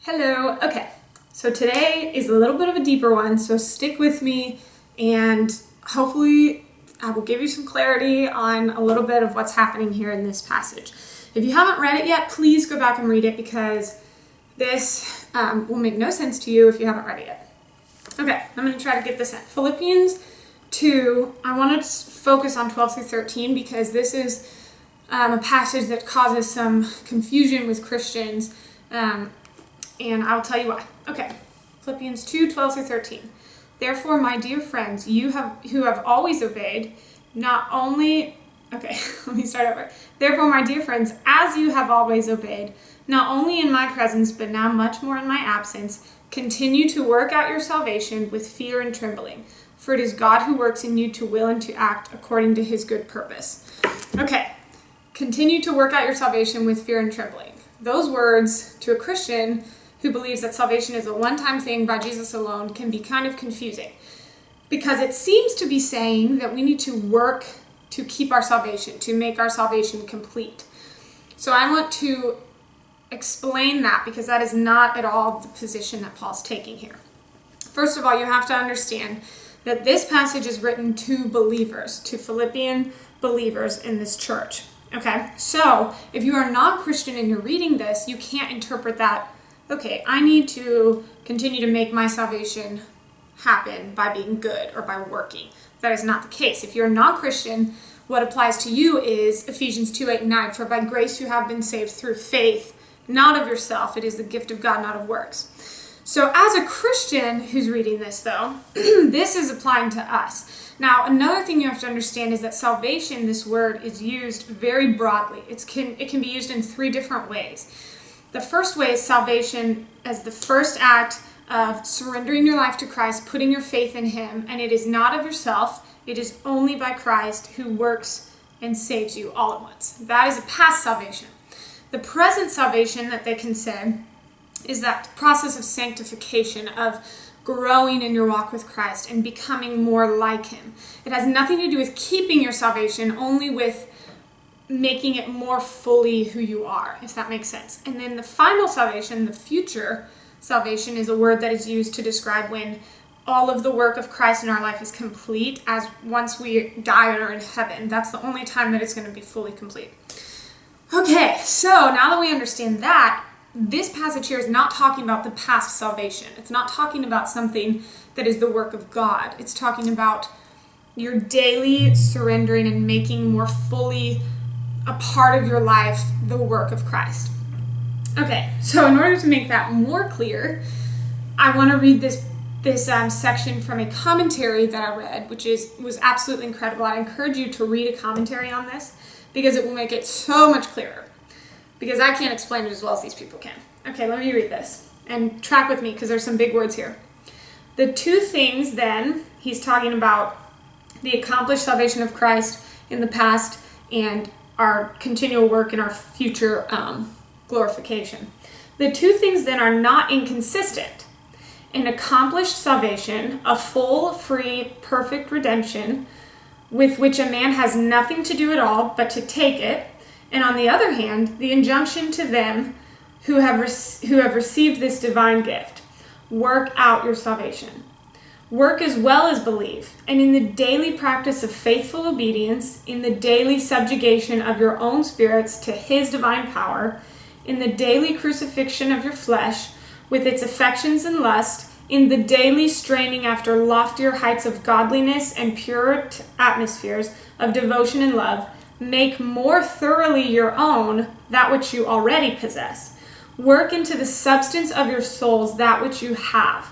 Hello. Okay, so today is a little bit of a deeper one, so stick with me and hopefully I will give you some clarity on a little bit of what's happening here in this passage. If you haven't read it yet, please go back and read it because this will make no sense to you if you haven't read it yet. Okay, I'm going to try to get this in. Philippians 2, I want to focus on 12 through 13 because this is a passage that causes some confusion with Christians. And I'll tell you why. Okay, Philippians 2, 12 through 13. Therefore, my dear friends, who have always obeyed, not only... Okay, let me start over. Therefore, my dear friends, as you have always obeyed, not only in my presence, but now much more in my absence, continue to work out your salvation with fear and trembling. For it is God who works in you to will and to act according to his good purpose. Okay, continue to work out your salvation with fear and trembling. Those words, to a Christian who believes that salvation is a one-time thing by Jesus alone, can be kind of confusing because it seems to be saying that we need to work to keep our salvation, to make our salvation complete. So I want to explain that because that is not at all the position that Paul's taking here. First of all, you have to understand that this passage is written to believers, to Philippian believers in this church. Okay, so if you are not Christian and you're reading this, you can't interpret that, okay, I need to continue to make my salvation happen by being good or by working. That is not the case. If you're not Christian, what applies to you is Ephesians 2, 8, and 9. For by grace you have been saved through faith, not of yourself. It is the gift of God, not of works. So as a Christian who's reading this, though, this is applying to us. Now, another thing you have to understand is that salvation, this word, is used very broadly. It can be used in three different ways. The first way is salvation as the first act of surrendering your life to Christ, putting your faith in him, and it is not of yourself. It is only by Christ who works and saves you all at once. That is a past salvation. The present salvation that they can say is that process of sanctification, of growing in your walk with Christ and becoming more like him. It has nothing to do with keeping your salvation, only with making it more fully who you are, if that makes sense. And then the final salvation, the future salvation, is a word that is used to describe when all of the work of Christ in our life is complete, as once we die and are in heaven. That's the only time that it's going to be fully complete. Okay, so now that we understand that, this passage here is not talking about the past salvation. It's not talking about something that is the work of God. It's talking about your daily surrendering and making more fully a part of your life the work of Christ. Okay, so in order to make that more clear, I want to read this section from a commentary that I read, which was absolutely incredible. I encourage you to read a commentary on this because it will make it so much clearer. Because I can't explain it as well as these people can. Okay, let me read this. And track with me because there's some big words here. The two things then, he's talking about the accomplished salvation of Christ in the past and our continual work in our future glorification. The two things then are not inconsistent. An accomplished salvation, a full, free, perfect redemption with which a man has nothing to do at all but to take it. And on the other hand, the injunction to them who have received this divine gift, work out your salvation. Work as well as believe, and in the daily practice of faithful obedience, in the daily subjugation of your own spirits to his divine power, in the daily crucifixion of your flesh with its affections and lust, in the daily straining after loftier heights of godliness and pure atmospheres of devotion and love, make more thoroughly your own that which you already possess. Work into the substance of your souls that which you have.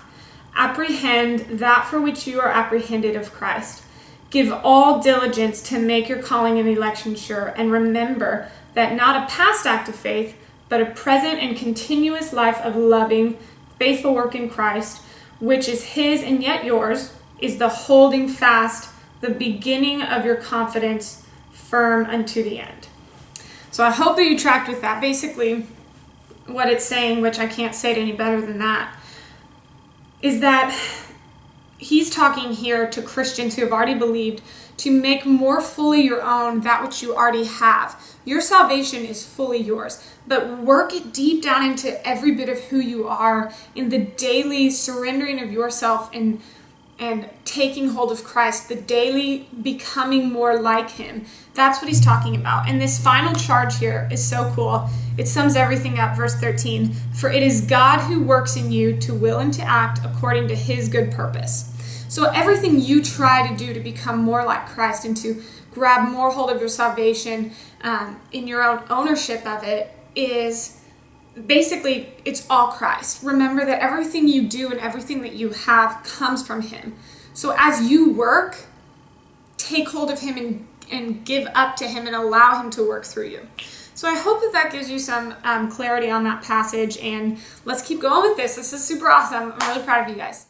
Apprehend that for which you are apprehended of Christ. Give all diligence to make your calling and election sure, and remember that not a past act of faith, but a present and continuous life of loving, faithful work in Christ, which is his and yet yours, is the holding fast, the beginning of your confidence, firm unto the end. So I hope that you tracked with that. Basically, what it's saying, which I can't say it any better than that, is that he's talking here to Christians who have already believed to make more fully your own that which you already have. Your salvation is fully yours, but work it deep down into every bit of who you are in the daily surrendering of yourself and taking hold of Christ, the daily becoming more like him. That's what he's talking about. And this final charge here is so cool. It sums everything up. Verse 13, for it is God who works in you to will and to act according to his good purpose. So everything you try to do to become more like Christ and to grab more hold of your salvation in your own ownership of it is basically, it's all Christ. Remember that everything you do and everything that you have comes from him. So as you work, take hold of him and give up to him and allow him to work through you. So I hope that gives you some clarity on that passage, and let's keep going with this. This is super awesome. I'm really proud of you guys.